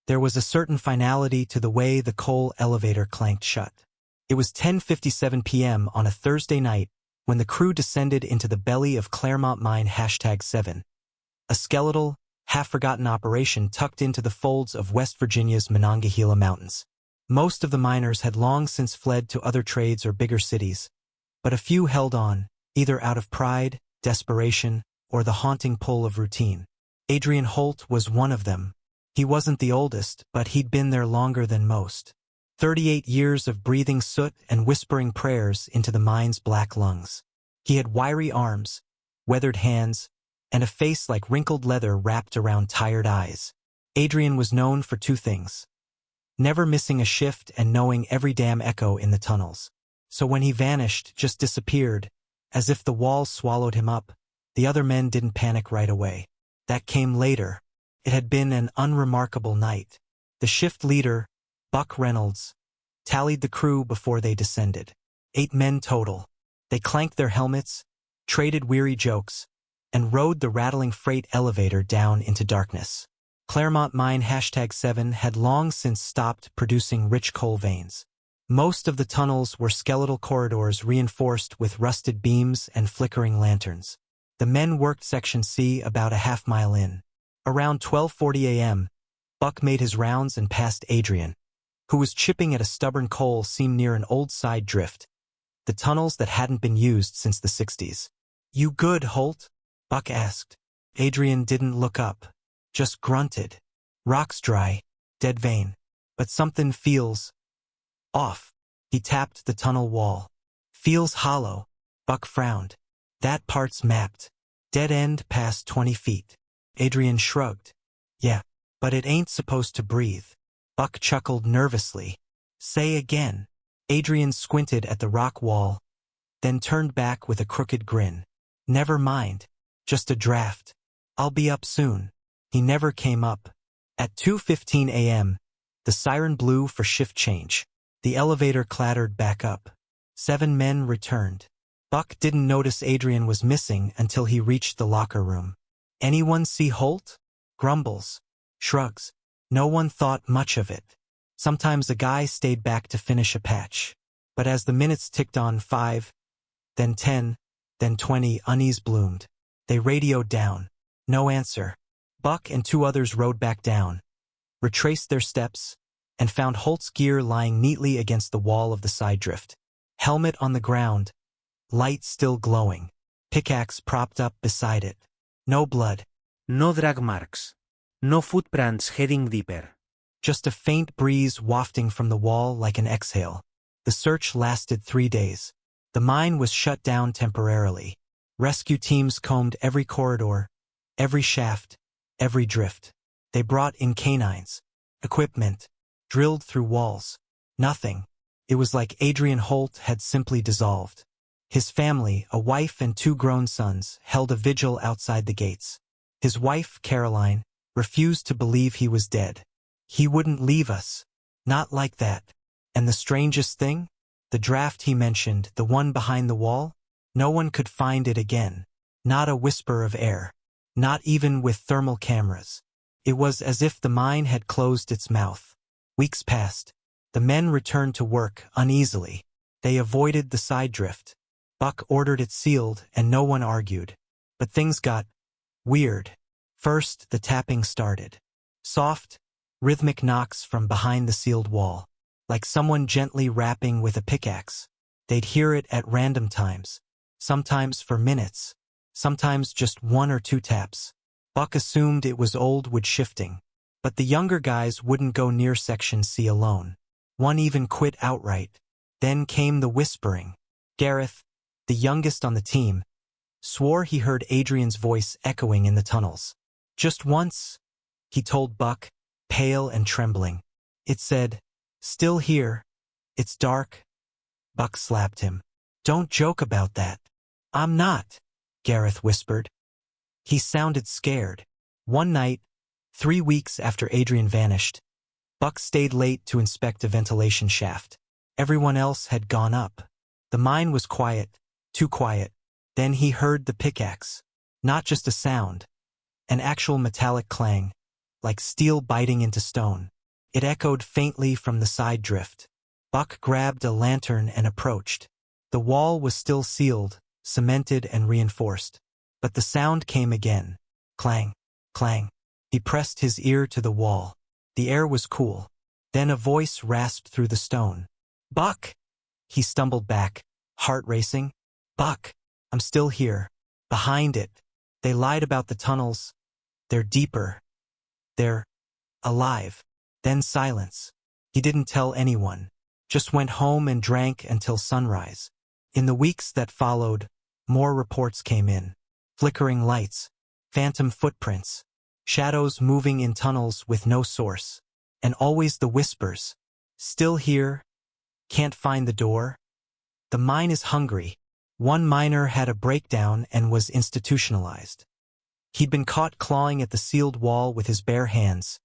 There was a certain finality to the way the coal elevator clanked shut. It was 10:57 p.m. on a Thursday night when the crew descended into the belly of Claremont Mine #7, a skeletal, half-forgotten operation tucked into the folds of West Virginia's Monongahela Mountains. Most of the miners had long since fled to other trades or bigger cities, but a few held on, either out of pride, desperation, or the haunting pull of routine. Adrian Holt was one of them. He wasn't the oldest, but he'd been there longer than most. 38 years of breathing soot and whispering prayers into the mine's black lungs. He had wiry arms, weathered hands, and a face like wrinkled leather wrapped around tired eyes. Adrian was known for two things: never missing a shift and knowing every damn echo in the tunnels. So when he vanished, just disappeared, as if the walls swallowed him up, the other men didn't panic right away. That came later. It had been an unremarkable night. The shift leader, Buck Reynolds, tallied the crew before they descended. 8 men total. They clanked their helmets, traded weary jokes, and rode the rattling freight elevator down into darkness. Claremont Mine #7 had long since stopped producing rich coal veins. Most of the tunnels were skeletal corridors reinforced with rusted beams and flickering lanterns. The men worked Section C about a half-mile in. Around 12:40 a.m., Buck made his rounds and passed Adrian, who was chipping at a stubborn coal seam near an old side drift, the tunnels that hadn't been used since the 60s. "You good, Holt?" Buck asked. Adrian didn't look up, just grunted. "Rock's dry, dead vein, but something feels off." He tapped the tunnel wall. "Feels hollow." Buck frowned. "That part's mapped. Dead end past 20 feet. Adrian shrugged. "Yeah, but it ain't supposed to breathe." Buck chuckled nervously. "Say again." Adrian squinted at the rock wall, then turned back with a crooked grin. "Never mind. Just a draft. I'll be up soon." He never came up. At 2:15 a.m., the siren blew for shift change. The elevator clattered back up. 7 men returned. Buck didn't notice Adrian was missing until he reached the locker room. "Anyone see Holt?" Grumbles. Shrugs. No one thought much of it. Sometimes a guy stayed back to finish a patch. But as the minutes ticked on, 5, then 10, then 20, unease bloomed. They radioed down. No answer. Buck and 2 others rode back down, retraced their steps, and found Holt's gear lying neatly against the wall of the side drift. Helmet on the ground, light still glowing, pickaxe propped up beside it. No blood. No drag marks. No footprints heading deeper. Just a faint breeze wafting from the wall like an exhale. The search lasted 3 days. The mine was shut down temporarily. Rescue teams combed every corridor, every shaft, every drift. They brought in canines, equipment, drilled through walls. Nothing. It was like Adrian Holt had simply dissolved. His family, a wife and 2 grown sons, held a vigil outside the gates. His wife, Caroline, refused to believe he was dead. "He wouldn't leave us. Not like that." And the strangest thing? The draft he mentioned, the one behind the wall? No one could find it again. Not a whisper of air. Not even with thermal cameras. It was as if the mine had closed its mouth. Weeks passed. The men returned to work uneasily. They avoided the side drift. Buck ordered it sealed, and no one argued. But things got weird. First, the tapping started. Soft, rhythmic knocks from behind the sealed wall, like someone gently rapping with a pickaxe. They'd hear it at random times, sometimes for minutes, sometimes just 1 or 2 taps. Buck assumed it was old wood shifting, but the younger guys wouldn't go near Section C alone. One even quit outright. Then came the whispering. Gareth, the youngest on the team, swore he heard Adrian's voice echoing in the tunnels. "Just once," he told Buck, pale and trembling. "It said, 'Still here. It's dark.'" Buck slapped him. "Don't joke about that." "I'm not," Gareth whispered. He sounded scared. One night, 3 weeks after Adrian vanished, Buck stayed late to inspect a ventilation shaft. Everyone else had gone up. The mine was quiet, too quiet. Then he heard the pickaxe. Not just a sound. An actual metallic clang. like steel biting into stone. It echoed faintly from the side drift. Buck grabbed a lantern and approached. The wall was still sealed, cemented and reinforced. But the sound came again. Clang, clang. He pressed his ear to the wall. The air was cool. Then a voice rasped through the stone. "Buck!" He stumbled back, heart racing. "Buck, I'm still here. Behind it. They lied about the tunnels. They're deeper. They're alive." Then silence. He didn't tell anyone. Just went home and drank until sunrise. In the weeks that followed, more reports came in. Flickering lights, phantom footprints, shadows moving in tunnels with no source. And always the whispers. "Still here? Can't find the door?" The mine is hungry. One miner had a breakdown and was institutionalized. He'd been caught clawing at the sealed wall with his bare hands,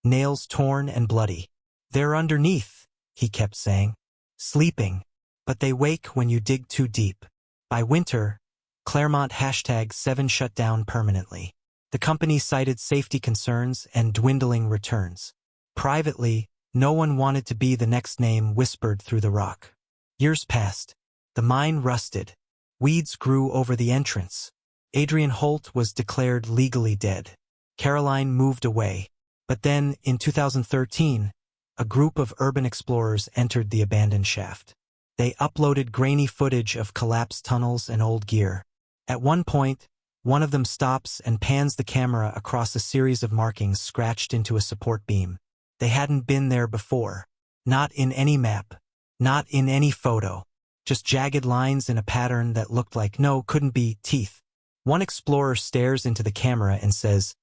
nails torn and bloody. "They're underneath," he kept saying. "Sleeping. But they wake when you dig too deep." By winter, Claremont #7 shut down permanently. The company cited safety concerns and dwindling returns. Privately, no one wanted to be the next name whispered through the rock. Years passed. The mine rusted. Weeds grew over the entrance. Adrian Holt was declared legally dead. Caroline moved away. But then, in 2013, a group of urban explorers entered the abandoned shaft. They uploaded grainy footage of collapsed tunnels and old gear. At one point, one of them stops and pans the camera across a series of markings scratched into a support beam. They hadn't been there before. Not in any map. Not in any photo. Just jagged lines in a pattern that looked like couldn't be teeth. One explorer stares into the camera and says,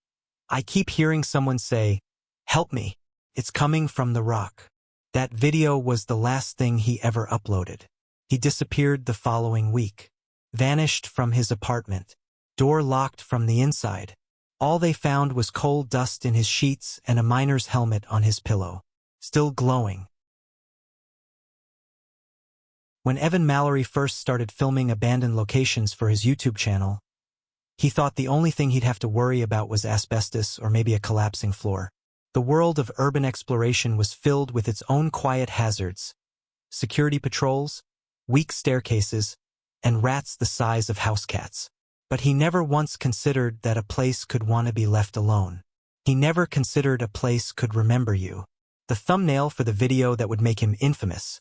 "I keep hearing someone say, 'Help me. It's coming from the rock.'" That video was the last thing he ever uploaded. He disappeared the following week. Vanished from his apartment. Door locked from the inside. All they found was coal dust in his sheets and a miner's helmet on his pillow. Still glowing. When Evan Mallory first started filming abandoned locations for his YouTube channel, he thought the only thing he'd have to worry about was asbestos or maybe a collapsing floor. The world of urban exploration was filled with its own quiet hazards. Security patrols, weak staircases, and rats the size of house cats. But he never once considered that a place could want to be left alone. He never considered a place could remember you. The thumbnail for the video that would make him infamous,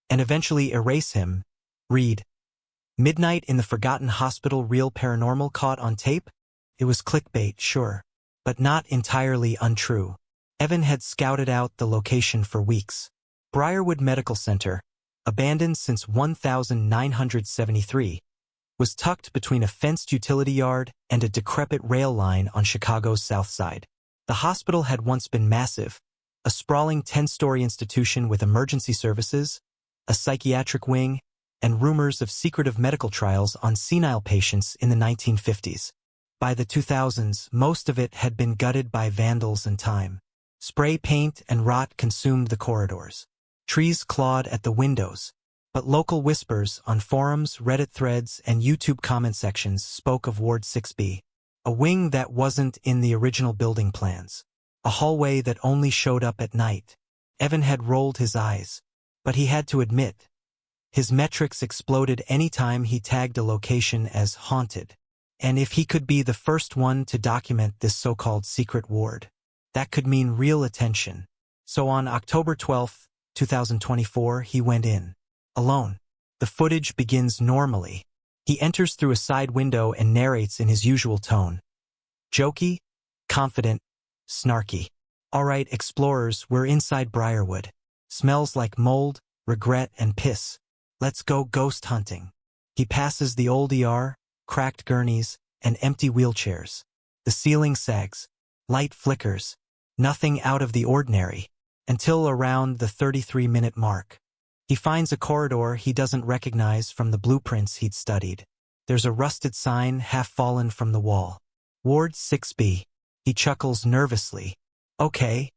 and eventually erase him, read, "Midnight in the Forgotten Hospital, real paranormal caught on tape?" It was clickbait, sure, but not entirely untrue. Evan had scouted out the location for weeks. Briarwood Medical Center, abandoned since 1973, was tucked between a fenced utility yard and a decrepit rail line on Chicago's South Side. The hospital had once been massive, a sprawling 10-story institution with emergency services, a psychiatric wing, and rumors of secretive medical trials on senile patients in the 1950s. By the 2000s, most of it had been gutted by vandals and time. Spray paint and rot consumed the corridors. Trees clawed at the windows. But local whispers on forums, Reddit threads, and YouTube comment sections spoke of Ward 6B, a wing that wasn't in the original building plans, a hallway that only showed up at night. Evan had rolled his eyes, but he had to admit, his metrics exploded any time he tagged a location as haunted. And if he could be the first one to document this so-called secret ward, that could mean real attention. So on October 12, 2024, he went in. Alone. The footage begins normally. He enters through a side window and narrates in his usual tone. Jokey, confident, snarky. "All right, explorers, we're inside Briarwood. Smells like mold, regret, and piss. Let's go ghost hunting." He passes the old ER, cracked gurneys, and empty wheelchairs. The ceiling sags. Light flickers. Nothing out of the ordinary. Until around the 33-minute mark. He finds a corridor he doesn't recognize from the blueprints he'd studied. There's a rusted sign half fallen from the wall. Ward 6B. He chuckles nervously. "Okay.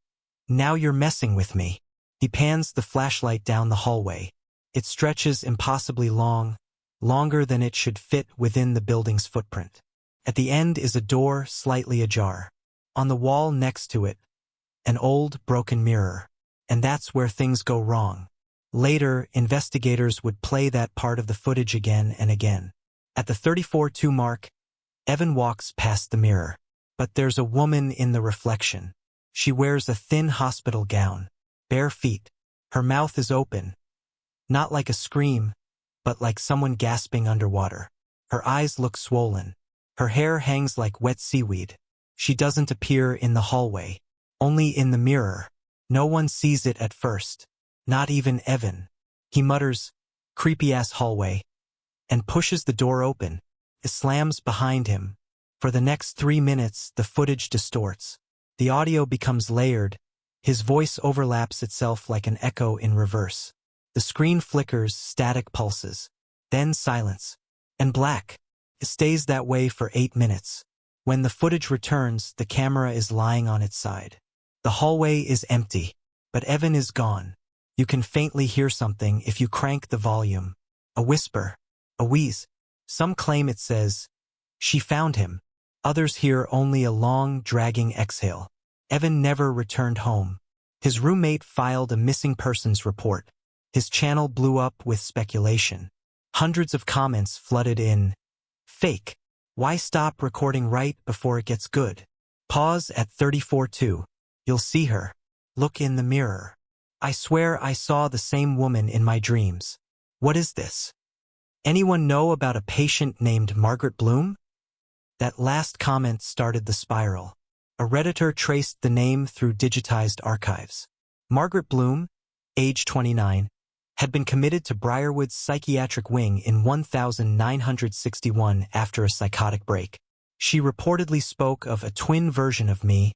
Now you're messing with me." He pans the flashlight down the hallway. It stretches impossibly long, longer than it should fit within the building's footprint. At the end is a door slightly ajar. On the wall next to it, an old, broken mirror. And that's where things go wrong. Later, investigators would play that part of the footage again and again. At the 34:2 mark, Evan walks past the mirror. But there's a woman in the reflection. She wears a thin hospital gown, bare feet. Her mouth is open, not like a scream, but like someone gasping underwater. Her eyes look swollen. Her hair hangs like wet seaweed. She doesn't appear in the hallway, only in the mirror. No one sees it at first, not even Evan. He mutters, "Creepy-ass hallway," and pushes the door open. It slams behind him. For the next 3 minutes, the footage distorts. The audio becomes layered. His voice overlaps itself like an echo in reverse. The screen flickers, static pulses. Then silence. And black. It stays that way for 8 minutes. When the footage returns, the camera is lying on its side. The hallway is empty, but Evan is gone. You can faintly hear something if you crank the volume. A whisper, a wheeze. Some claim it says, "She found him." Others hear only a long, dragging exhale. Evan never returned home. His roommate filed a missing persons report. His channel blew up with speculation. Hundreds of comments flooded in. Fake. Why stop recording right before it gets good? Pause at 34:2. You'll see her. Look in the mirror. I swear I saw the same woman in my dreams. What is this? Anyone know about a patient named Margaret Bloom? That last comment started the spiral. A Redditor traced the name through digitized archives. Margaret Bloom, age 29, had been committed to Briarwood's psychiatric wing in 1961 after a psychotic break. She reportedly spoke of a twin version of me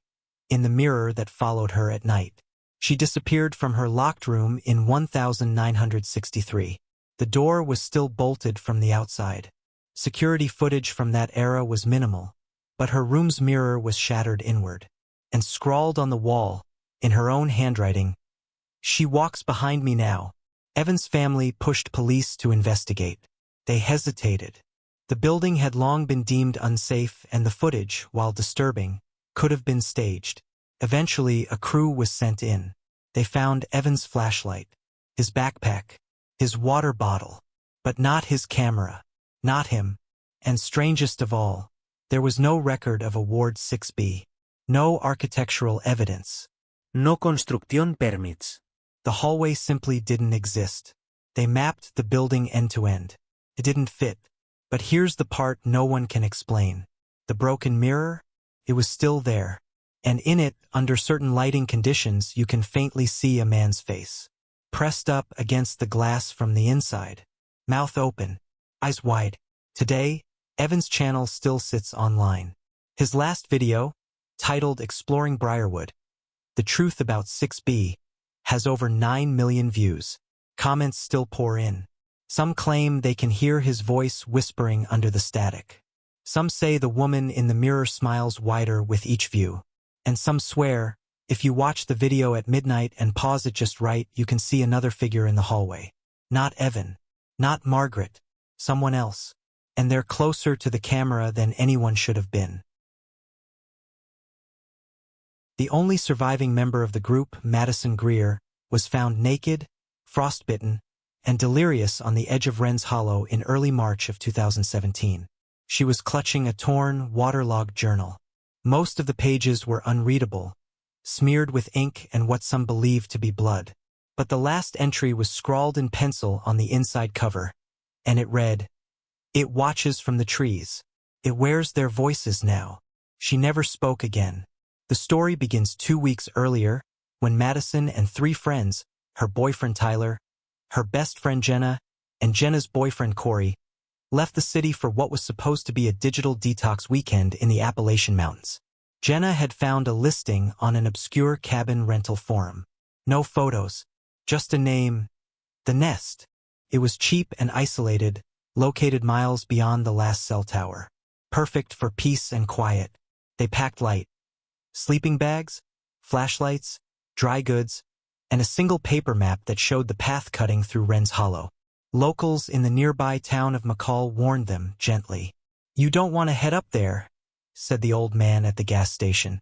in the mirror that followed her at night. She disappeared from her locked room in 1963. The door was still bolted from the outside. Security footage from that era was minimal, but her room's mirror was shattered inward. And scrawled on the wall, in her own handwriting, "She walks behind me now." Evan's family pushed police to investigate. They hesitated. The building had long been deemed unsafe, and the footage, while disturbing, could have been staged. Eventually, a crew was sent in. They found Evan's flashlight, his backpack, his water bottle, but not his camera, not him. And strangest of all, there was no record of a Ward 6B, no architectural evidence. No construcción permits. The hallway simply didn't exist. They mapped the building end to end. It didn't fit. But here's the part no one can explain. The broken mirror? It was still there. And in it, under certain lighting conditions, you can faintly see a man's face. Pressed up against the glass from the inside. Mouth open. Eyes wide. Today, Evan's channel still sits online. His last video, titled Exploring Briarwood, The Truth About 6B, has over 9 million views. Comments still pour in. Some claim they can hear his voice whispering under the static. Some say the woman in the mirror smiles wider with each view. And some swear, if you watch the video at midnight and pause it just right, you can see another figure in the hallway. Not Evan. Not Margaret. Someone else. And they're closer to the camera than anyone should have been. The only surviving member of the group, Madison Greer, was found naked, frostbitten, and delirious on the edge of Wren's Hollow in early March of 2017. She was clutching a torn, waterlogged journal. Most of the pages were unreadable, smeared with ink and what some believed to be blood. But the last entry was scrawled in pencil on the inside cover, and it read, "It watches from the trees. It wears their voices now." She never spoke again. The story begins 2 weeks earlier, when Madison and 3 friends, her boyfriend Tyler, her best friend Jenna, and Jenna's boyfriend Corey, left the city for what was supposed to be a digital detox weekend in the Appalachian Mountains. Jenna had found a listing on an obscure cabin rental forum. No photos, just a name, The Nest. It was cheap and isolated, located miles beyond the last cell tower. Perfect for peace and quiet. They packed light. Sleeping bags, flashlights, dry goods, and a single paper map that showed the path cutting through Wren's Hollow. Locals in the nearby town of McCall warned them gently. "You don't want to head up there," said the old man at the gas station.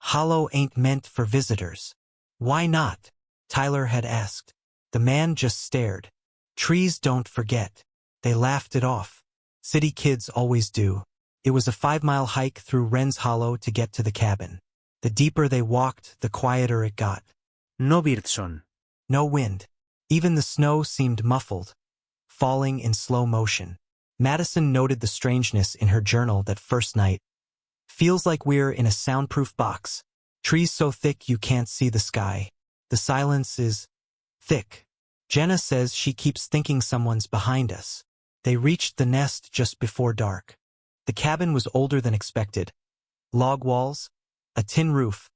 Hollow ain't meant for visitors. Why not? Tyler had asked. The man just stared. Trees don't forget. They laughed it off. City kids always do. It was a 5-mile hike through Wren's Hollow to get to the cabin. The deeper they walked, the quieter it got. No Birdson. No wind. Even the snow seemed muffled, falling in slow motion. Madison noted the strangeness in her journal that first night. Feels like we're in a soundproof box. Trees so thick you can't see the sky. The silence is thick. Jenna says she keeps thinking someone's behind us. They reached the nest just before dark. The cabin was older than expected. Log walls, a tin roof,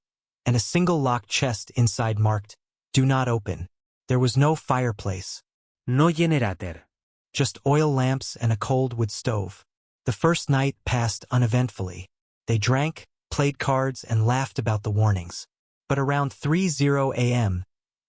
and a single locked chest inside marked, "Do not open." There was no fireplace. No generator. Just oil lamps and a cold wood stove. The first night passed uneventfully. They drank, played cards, and laughed about the warnings. But around 3:00 a.m.,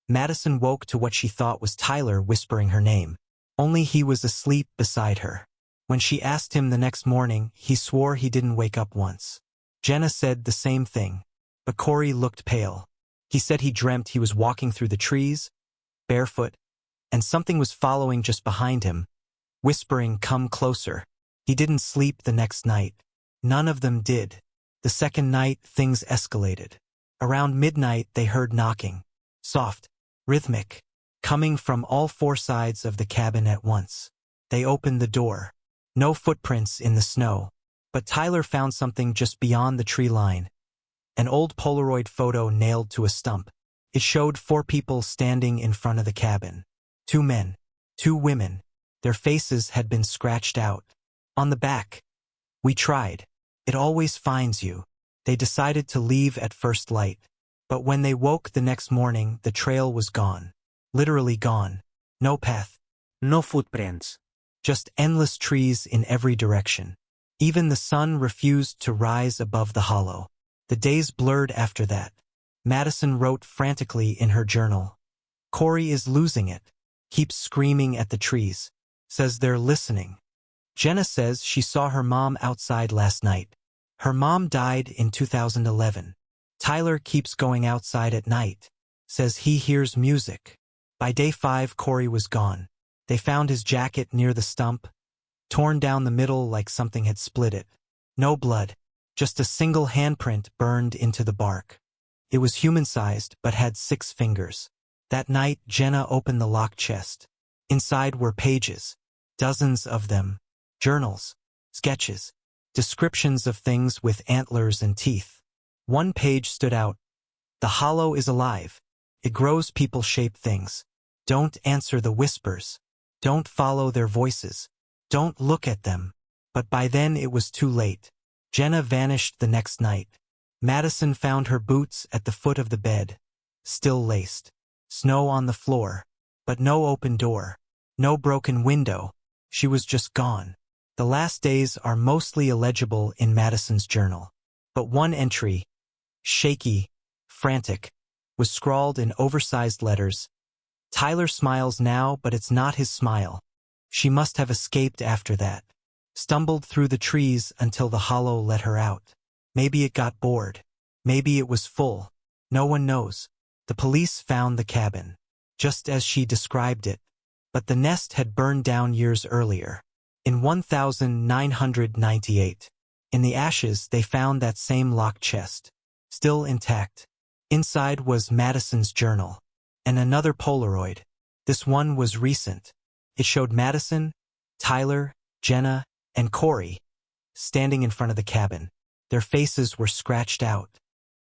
Madison woke to what she thought was Tyler whispering her name. Only he was asleep beside her. When she asked him the next morning, he swore he didn't wake up once. Jenna said the same thing, but Corey looked pale. He said he dreamt he was walking through the trees, barefoot, and something was following just behind him, whispering, "Come closer." He didn't sleep the next night. None of them did. The second night, things escalated. Around midnight, they heard knocking. Soft, rhythmic, coming from all 4 sides of the cabin at once. They opened the door. No footprints in the snow. But Tyler found something just beyond the tree line. An old Polaroid photo nailed to a stump. It showed 4 people standing in front of the cabin. 2 men, 2 women. Their faces had been scratched out. On the back, "We tried. It always finds you." They decided to leave at first light. But when they woke the next morning, the trail was gone. Literally gone. No path. No footprints. Just endless trees in every direction. Even the sun refused to rise above the hollow. The days blurred after that. Madison wrote frantically in her journal. Corey is losing it. Keeps screaming at the trees. Says they're listening. Jenna says she saw her mom outside last night. Her mom died in 2011. Tyler keeps going outside at night. Says he hears music. By day 5, Corey was gone. They found his jacket near the stump, torn down the middle like something had split it. No blood, just a single handprint burned into the bark. It was human-sized but had 6 fingers. That night, Jenna opened the locked chest. Inside were pages, dozens of them, journals, sketches, descriptions of things with antlers and teeth. One page stood out. "The hollow is alive. It grows people-shaped things. Don't answer the whispers. Don't follow their voices. Don't look at them." But by then it was too late. Jenna vanished the next night. Madison found her boots at the foot of the bed, still laced. Snow on the floor, but no open door, no broken window. She was just gone. The last days are mostly illegible in Madison's journal. But one entry, shaky, frantic, was scrawled in oversized letters. "Tyler smiles now, but it's not his smile. She must have escaped after that. Stumbled through the trees until the hollow let her out. Maybe it got bored. Maybe it was full. No one knows." The police found the cabin, just as she described it. But the nest had burned down years earlier, in 1998. In the ashes, they found that same locked chest, still intact. Inside was Madison's journal, and another Polaroid. This one was recent. It showed Madison, Tyler, Jenna, and Corey standing in front of the cabin. Their faces were scratched out.